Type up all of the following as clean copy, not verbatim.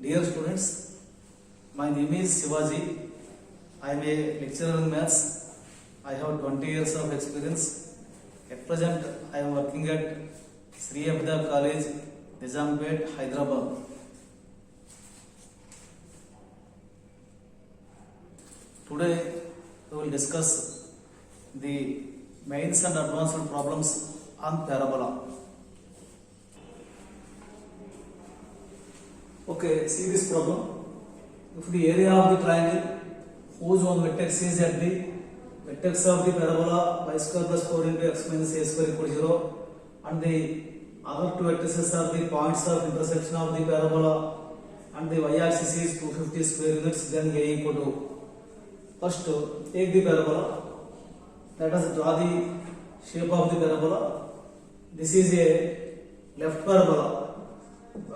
Dear students, my name is Shivaji. I am a lecturer in maths. I have 20 years of experience. At present, I am working at Sri Abhida College, Nizampet, Hyderabad. Today, we will discuss the mains and advanced problems on parabola. Okay, see this problem. If the area of the triangle whose one vertex is at the vertex of the parabola y square plus 4 into x minus a square equal to 0 and the other two vertices are the points of intersection of the parabola and the y-axis is 250 square units, then a equal to. First, take the parabola. Let us draw the shape of the parabola. This is a left parabola.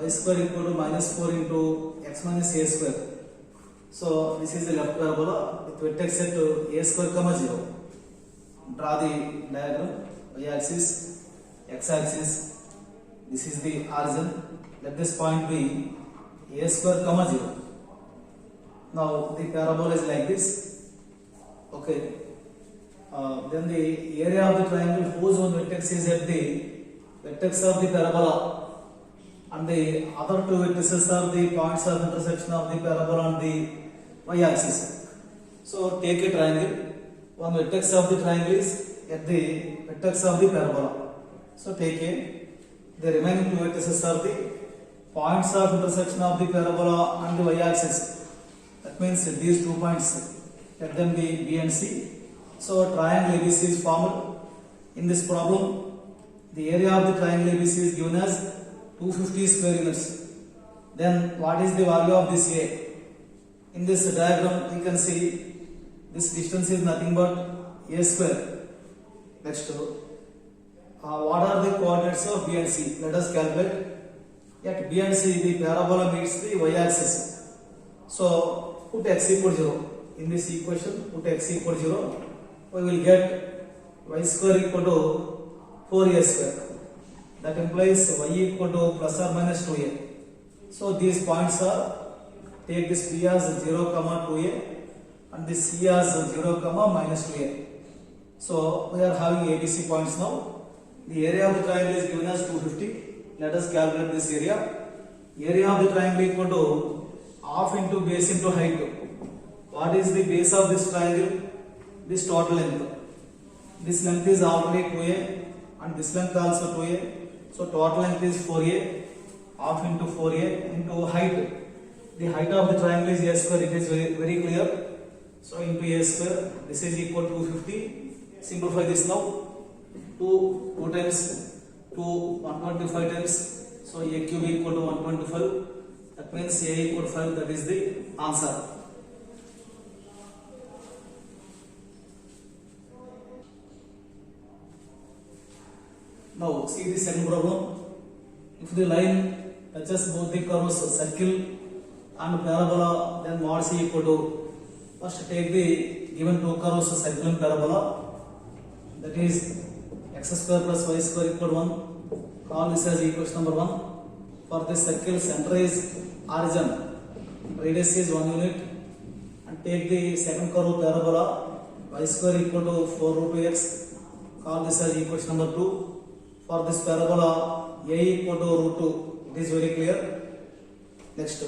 Y square equal to minus 4 into x minus a square. So this is the left parabola with vertex at a square comma 0. Draw the diagram. Y axis, x axis. This is the origin. Let this point be a square comma 0. Now the parabola is like this. Okay. Then the area of the triangle whose one vertex is at the vertex of the parabola and the other two vertices are the points of intersection of the parabola on the y-axis. So take a triangle. One vertex of the triangle is at the vertex of the parabola. So take a. The remaining two vertices are the points of intersection of the parabola and the y-axis. That means these 2 points, let them be B and C. So triangle ABC is formed. In this problem, the area of the triangle ABC is given as 250 square units. Then what is the value of this A? In this diagram, you can see this distance is nothing but A square. Next, what are the coordinates of B and C? Let us calculate. At B and C, the parabola meets the y-axis. So put x equal 0. In this equation, put x equal 0. We will get y square equal to 4a square. That implies y equal to plus or minus 2a. So these points are, take this b as 0 comma 2a and this c as 0 comma minus 2a. So we are having ABC points now. The area of the triangle is given as 250. Let us calculate this area. Area of the triangle equal to half into base into height. What is the base of this triangle? This total length. This length is already 2a and this length also 2a. So total length is 4a, half into 4a into height. The height of the triangle is a square. It is very clear. So into a square, this is equal to 250. Simplify this now. 2 times 2, 125 times. So a cube equal to 125. That means a equal to 5. That is the answer. Now see the second problem. If the line touches both the curves circle and parabola, then mod C equal to, first take the given two curves circle and parabola, that is x square plus y square equal to 1. Call this as equation number 1. For the circle, center is origin, radius is 1 unit, and take the second curve parabola y square equal to 4 root x. Call this as equation number 2. For this parabola, a equal to root 2. It is very clear. Next,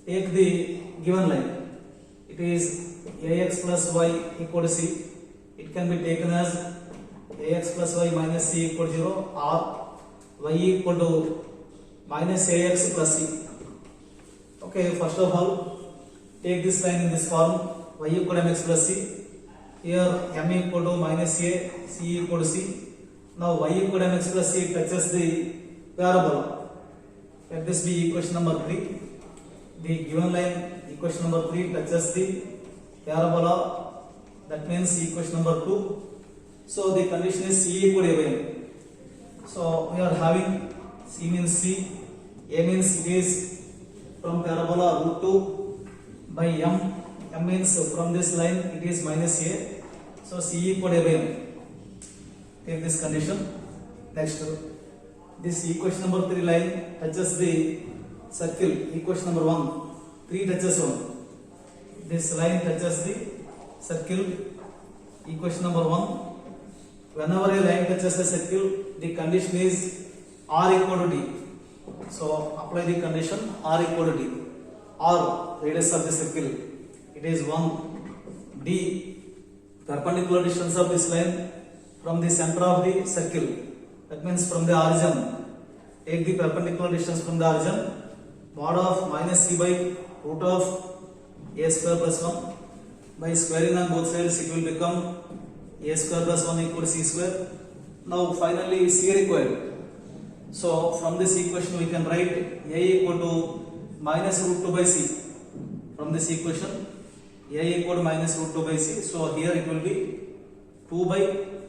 take the given line. It is ax plus y equal to c. It can be taken as ax plus y minus c equal to 0 or y equal to minus ax plus c. Okay, first of all, take this line in this form, y equal to mx plus c. Here m equal to minus a, c equal to c. Now y equal to mx plus c touches the parabola. Let this be equation number 3. The given line, equation number 3 touches the parabola. That means equation number 2. So the condition is c equal to a by m. So we are having c means c, a means it is from parabola root 2 by m. M means from this line it is minus a. So c equal to a by m. Take this condition. Next, this equation number 3 line touches the circle, equation number 1, 3 touches 1. This line touches the circle, equation number 1. Whenever a line touches a circle, the condition is r equal to d. So apply the condition r equal to d. R, radius of the circle, it is 1. D, perpendicular distance of this line from the center of the circle, that means from the origin. Take the perpendicular distance from the origin, mod of minus c by root of a square plus 1. By squaring on both sides, it will become a square plus 1 equal to c square. Now finally c required. So from this equation we can write a equal to minus root 2 by c. From this equation a equal to minus root 2 by c. So here it will be 2 by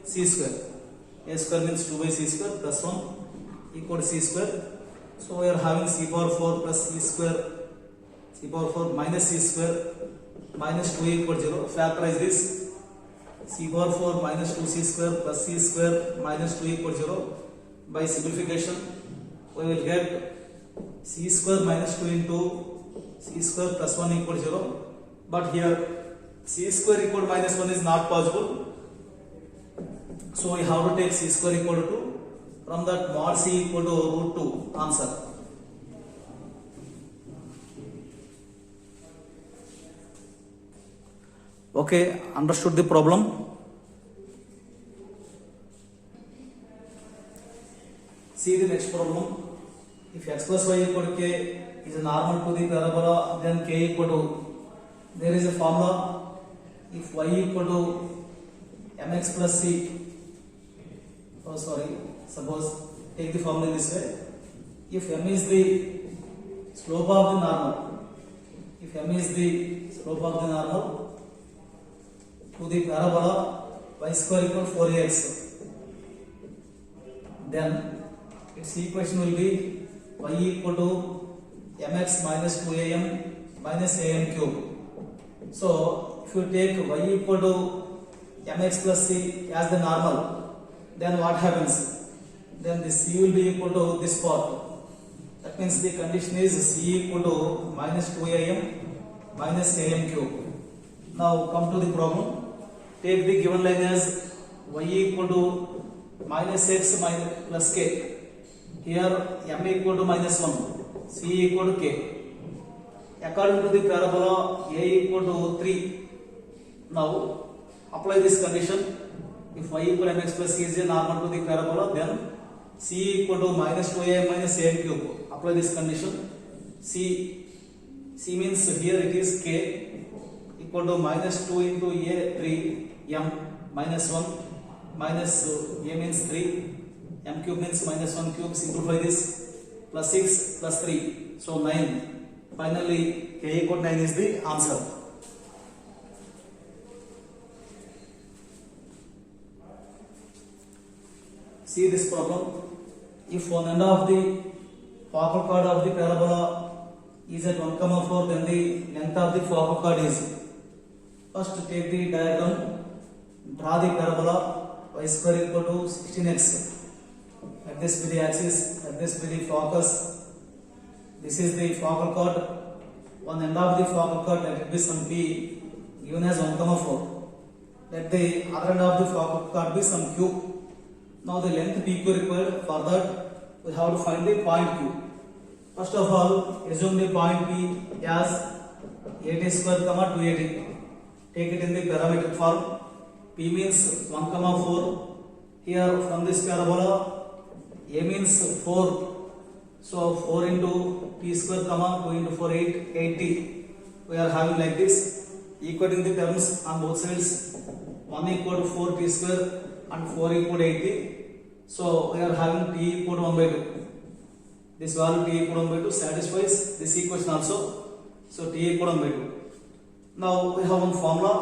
c square. A square means 2 by c square plus 1 equal to c square. So we are having c power 4 plus c square, c power 4 minus c square minus 2 equal to 0. Factorize this. C power 4 minus 2c square plus c square minus 2 equal to 0. By simplification we will get c square minus 2 into c square plus 1 equal to 0. But here c square equal to minus 1 is not possible. So we have to take c square equal to 2. From that, mod c equal to root 2, answer. Okay, understood the problem? See the next problem. If x plus y equal to k is normal to the parabola, then k equal to, there is a formula. If y equal to mx plus c, suppose take the formula in this way. If m is the slope of the normal, if m is the slope of the normal to the parabola y square equal to 4ax, then its equation will be y equal to mx minus 2am minus am cube. So if you take y equal to mx plus c as the normal, then what happens? Then the c will be equal to this part. That means the condition is c equal to minus 2am minus am cube. Now come to the problem. Take the given line as y equal to minus x minus plus k. Here m equal to minus 1, c equal to k. According to the parabola a equal to 3. Now apply this condition. If y equal to mx plus c is a normal to the parabola, then c equal to minus 2am minus am cube. Apply this condition. C means here it is k equal to minus 2 into a 3 m minus 1 minus a means 3 m cube means minus 1 cube. Simplify this. Plus 6 plus 3, so 9. Finally k equal to 9 is the answer. See this problem. If one end of the focal chord of the parabola is at 1,4, then the length of the focal chord is. First take the diagram. Draw the parabola y square equal to 16x. Let this be the axis. Let this be the focus. This is the focal chord. One end of the focal chord, let it be some p given as 1,4. Let the other end of the focal chord be some q. Now the length PQ required. For that we have to find the point Q. First of all, assume the point P as 80 square, 280. Take it in the parametric form. P means 1,4. Here from this parabola, A means 4. So 4 into P square, 2 into 4, 80. We are having like this. Equating the terms on both sides. 1 equal to 4 T square and 4 equal to 80. So we are having t equal to 1 by 2. This value t equal to 1 by 2 satisfies this equation also. So t equal to 1 by 2. Now we have one formula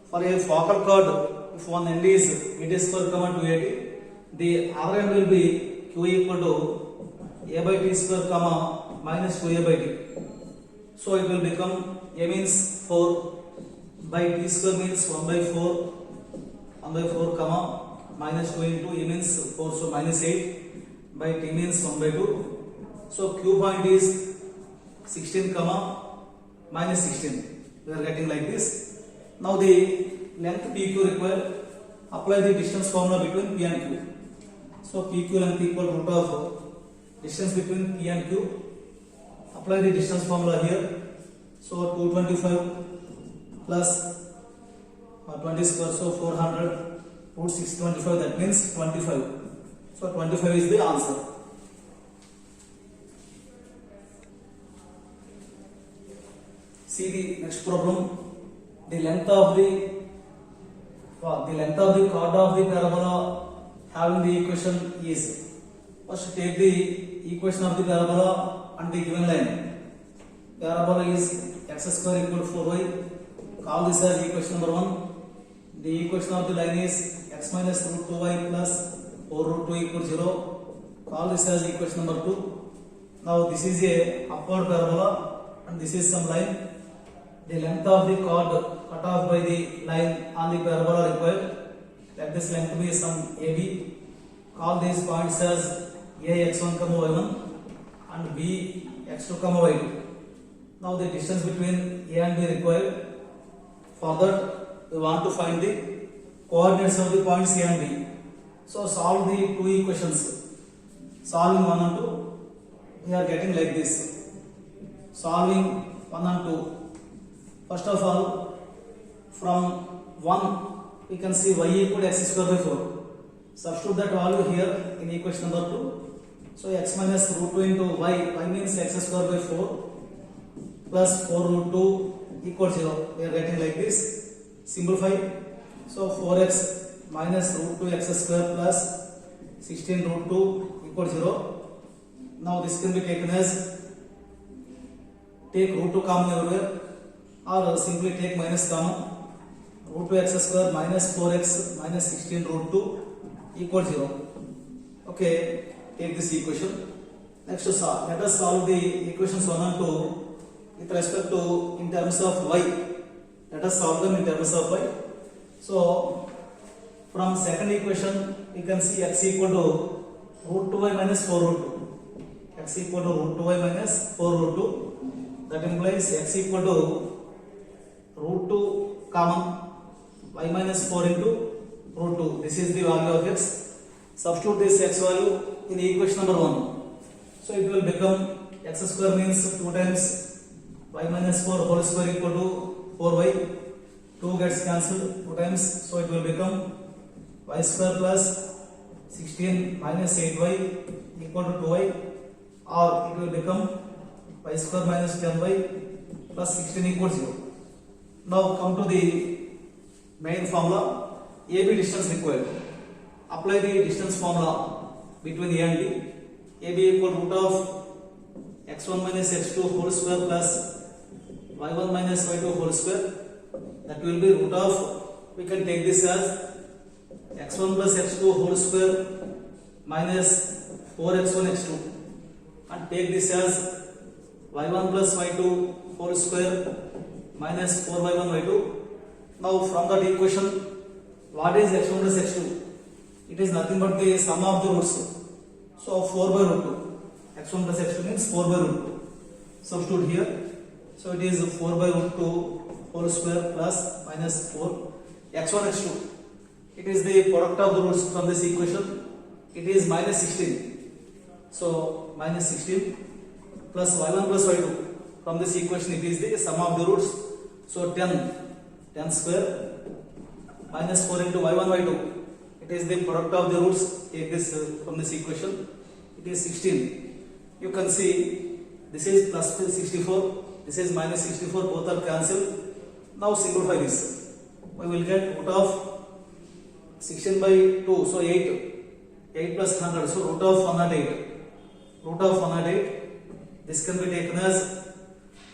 for a focal chord. If one end is 80 square, 280, the other end will be q equal to a by t square, minus 2a by t. So it will become a means 4 by t square means 1 by 4, 1 by 4, minus 2 into a means 4, so minus 8 by t means 1 by 2. So q point is 16 comma minus 16. We are getting like this. Now the length PQ required. Apply the distance formula between P and Q. So PQ length equal root of distance between P and Q. Apply the distance formula here. So 225 plus 20 square, so 400 root 625, that means 25. So 25 is the answer. See the next problem. The length of the chord of the parabola having the equation is, first take the equation of the parabola and the given line. Parabola is x square equal to 4y. Call this as equation number 1. The equation of the line is x minus root 2y plus 4 root 2 equal to 0. Call this as equation number 2. Now this is a upward parabola and this is some line. The length of the chord cut off by the line on the parabola required. Let this length be some AB. Call these points as A x1, y1 and B x2, y2. Now the distance between A and B required. For that we want to find the coordinates of the points A and B. So solve the two equations. Solving 1 and 2, we are getting like this. Solving 1 and 2. First of all, from 1 we can see y equal to x square by 4. Substitute that value here in equation number 2. So x minus root 2 into y means x square by 4 plus 4 root 2 equals 0. We are getting like this. Simplify. So 4x minus root 2 x square plus 16 root 2 equals 0. Now this can be taken as, take root 2 common everywhere, or simply take minus common. Root 2 x square minus 4x minus 16 root 2 equals 0. Okay, take this equation. Next let us solve the equations 1 and 2 with respect to in terms of y. Let us solve them in terms of y. So from second equation we can see x equal to root 2y minus 4 root 2. X equal to root 2y minus 4 root 2. That implies x equal to root 2 common y minus 4 into root 2. This is the value of x. Substitute this x value in the equation number 1. So it will become x square means 2 times y minus 4 whole square equal to 4y. 2 gets cancelled 2 times. So it will become y square plus 16 minus 8y equal to 2y, or it will become y square minus 10y plus 16 equals 0. Now come to the main formula. AB distance required. Apply the distance formula between A and B. AB equal root of x1 minus x2 whole square plus y1 minus y2 whole square. That will be root of, we can take this as x1 plus x2 whole square minus 4x1 x2, and take this as y1 plus y2 whole square minus 4y1 y2. Now from that equation, what is x1 plus x2? It is nothing but the sum of the roots. So 4 by root 2. x1 plus x2 means 4 by root 2. Substitute here. So it is 4 by root 2 whole square plus minus 4 x1 x2. It is the product of the roots from this equation. It is minus 16. So minus 16 plus y1 plus y2. From this equation it is the sum of the roots. So 10 square minus 4 into y1 y2. It is the product of the roots. Take this from this equation. It is 16. You can see this is plus 64. This is minus 64. Both are cancelled. Now simplify this. We will get root of 16 by 2. So 8. 8 plus 100. So root of 108. Root of 108. This can be taken as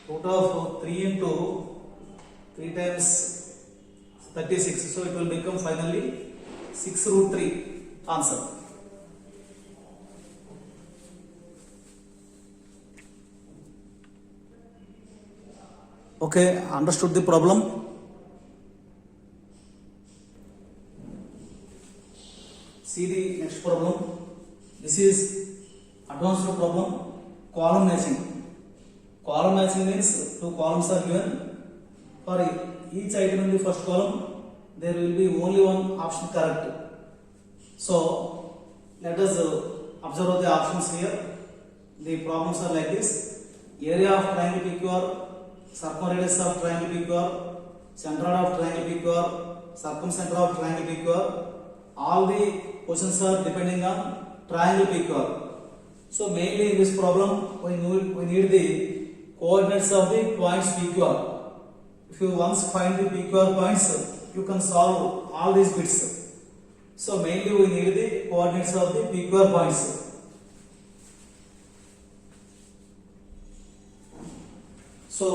root of 3 into 3 times 36. So it will become finally 6 root 3. Answer. Okay, understood the problem? See the next problem. This is advanced problem, column matching. column matching means two columns are given. For each item in the first column, there will be only one option correct. So let us observe the options here. The problems are like this: area of triangle PQR, circumradius of triangle PQR, centroid of triangle PQR, circumcenter of triangle PQR. All the questions are depending on triangle PQR. So mainly in this problem we need the coordinates of the points PQR. If you once find the PQR points, you can solve all these bits. So mainly we need the coordinates of the PQR points. So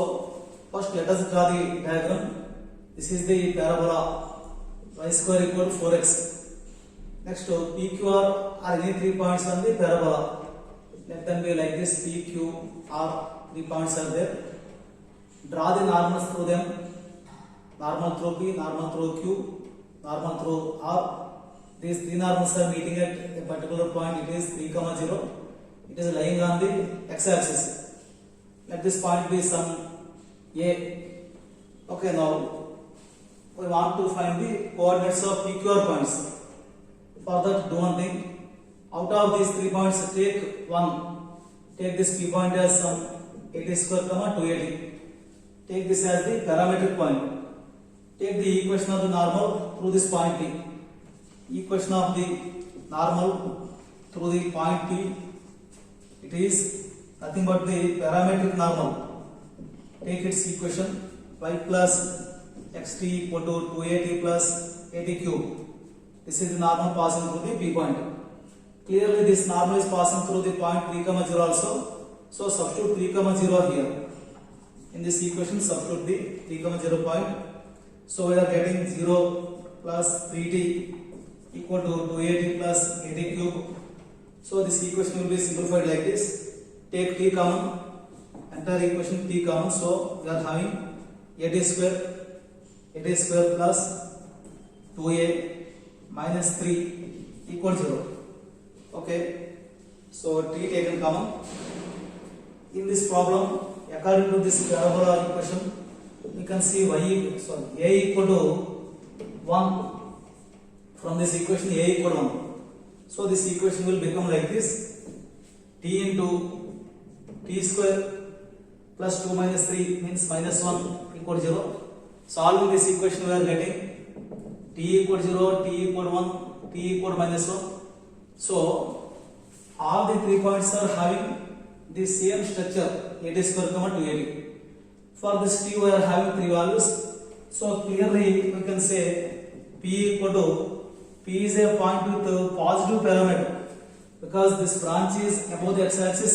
first let us draw the diagram. This is the parabola y square equal to 4x. Next PQR are any 3 points on the parabola. Let them be like this: PQ, R, 3 points are there. Draw the normals through them. Normal through P, normal through Q, normal through R. These 3 normals are meeting at a particular point. It is 3, 0. It is lying on the x-axis. Let this point be some A. Okay, now we want to find the coordinates of PQR points. For that, do one thing. Out of these 3 points, take one. Take this P point as some 80 square, 280. Take this as the parametric point. Take the equation of the normal through this point P. Equation of the normal through the point P. It is nothing but the parametric normal. Take its equation: y plus xt equal to 280 plus 80 cube. This is the normal passing through the P point. Clearly this normal is passing through the point 3, 0 also. So substitute 3, 0 here. In this equation substitute the 3, 0 point. So we are getting 0 plus 3t equal to 280 plus 80 cube. So this equation will be simplified like this. Take t common, entire equation t common. So we are having 80 square plus 2a minus 3 equal 0. Okay, so t taken common. In this problem, according to this parabola equation, we can see a equal to 1. From this equation, a equal to 1. So this equation will become like this: t into t square plus 2 minus 3 means minus 1 equal to 0. Solving this equation, we are getting t equal to 0, t equal to 1, t equal to minus 1. So all the 3 points are having the same structure: 80 square, 280. For this t we are having 3 values. So clearly we can say P equal to P is a point with positive parameter, because this branch is above the x-axis.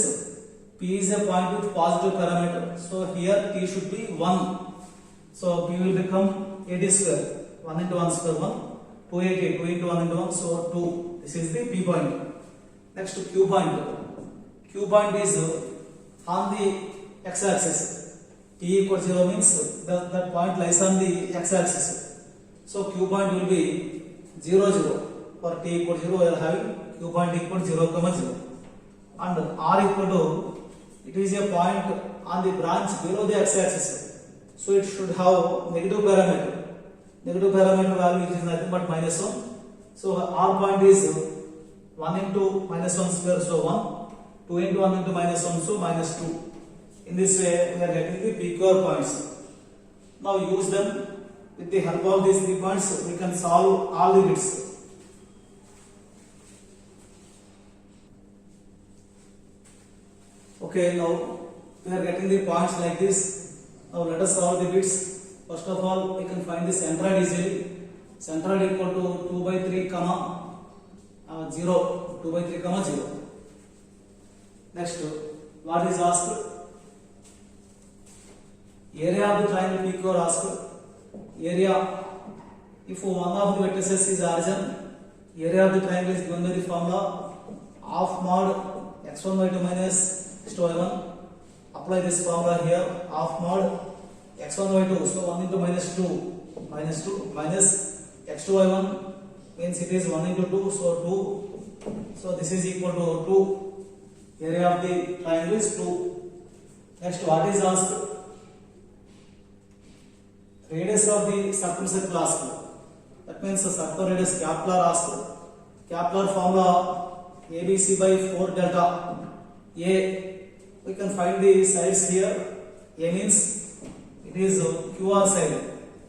P is a point with positive parameter. So here t should be 1. So P will become 80 square. 1 into 1 square 1. 280. 2 into 1 into 1. So 2. This is the P point. Next Q point. Q point is on the x-axis. T equals 0 means that point lies on the x-axis. So Q point will be 0, 0. For t equals 0, we are having Q point equals 0, 0. And R equal to, it is a point on the branch below the x-axis. So it should have negative parameter. Negative parameter value which is nothing but minus 1. So R point is 1 into minus 1 square, so 1. 2 into 1 into minus 1, so minus 2. In this way, we are getting the PQR points. Now use them. With the help of these 3 points, we can solve all the bits. Okay, now we are getting the points like this. Now let us solve the bits. First of all, we can find the centroid easily. Centroid equal to 2 by 3, 0. 2 by 3, 0. Next, what is asked? Area of the triangle PQR asked. Area, if one of the vertices is origin, area of the triangle is given by the formula half mod x1 by 2 minus x2 by 1. Apply this formula here: half mod x1 by 2, so 1 into minus 2 minus x2 by 1 means it is 1 into 2, so 2. So this is equal to 2. Area of the triangle is 2. Next, what is asked? Radius of the circumcircle asked. That means the circle radius Kepler asked. Kepler formula ABC by 4 delta. A, we can find the sides here. A means it is QR side.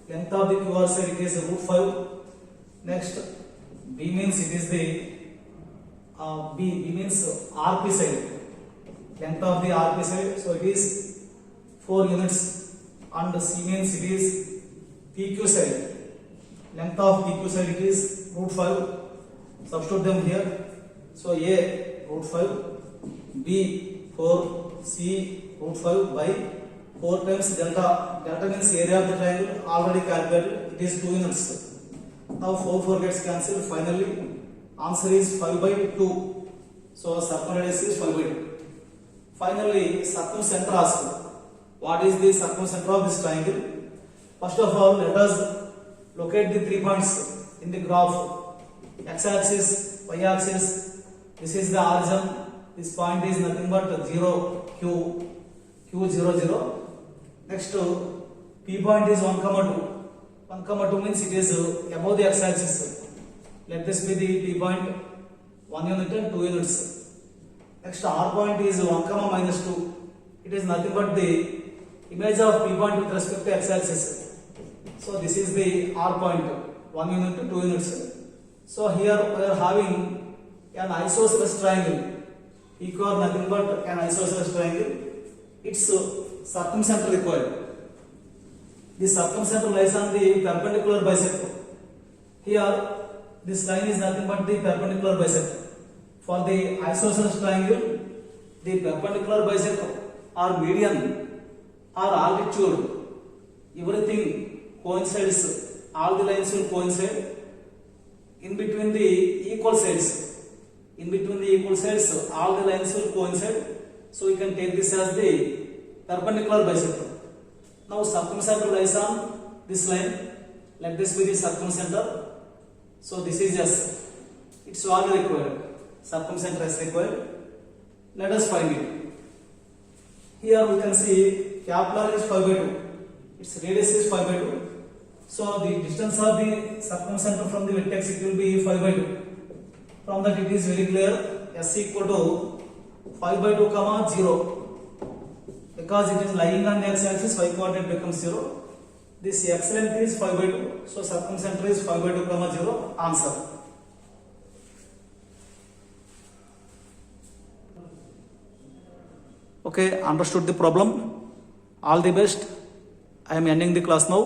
Length of the QR side it is root 5. Next, B means it is the B means RP side. Length of the RP side, so it is 4 units. And C means it is PQ side. Length of PQ side it is root 5. Substitute them here. So A root 5, B 4, C root 5 by 4 times delta. Delta means area of the triangle already calculated. It is 2 units. Now 4 gets cancelled. Finally, answer is 5 by 2. So circumference is 5 by 2. Finally, circumcenter asked. What is the circumcenter of this triangle? First of all, let us locate the 3 points in the graph. X-axis, Y-axis. This is the origin. This point is nothing but 0, Q 0, 0. Next, P point is 1, 2. 1, 2 means it is above the x-axis. Let this be the P point, 1 unit and 2 units. Next, R point is 1, -2. It is nothing but the image of P point with respect to x-axis. So this is the R point, 1 unit to 2 units. So here we are having an isosceles triangle. PQ are nothing but an isosceles triangle. Its circumcenter required. The circumcenter lies on the perpendicular bisector. Here, this line is nothing but the perpendicular bisector. For the isosceles triangle, the perpendicular bisector or median or altitude, everything coincides. All the lines will coincide in between the equal sides. In between the equal sides, all the lines will coincide. So we can take this as the perpendicular bisector. Now circumcenter lies on this line. Let this be the circumcenter. So this is S. Its value required. Circumcenter is required. Let us find it. Here we can see Kepler is 5 by 2. Its radius is 5 by 2. So the distance of the circumcenter from the vertex it will be 5 by 2. From that it is very clear. S equal to 5 by 2 comma 0. Because it is lying on the x-axis, y coordinate becomes 0. This x length is 5 by 2. So circumcenter is 5 by 2 comma 0. Answer. Okay, understood the problem. All the best. I am ending the class now.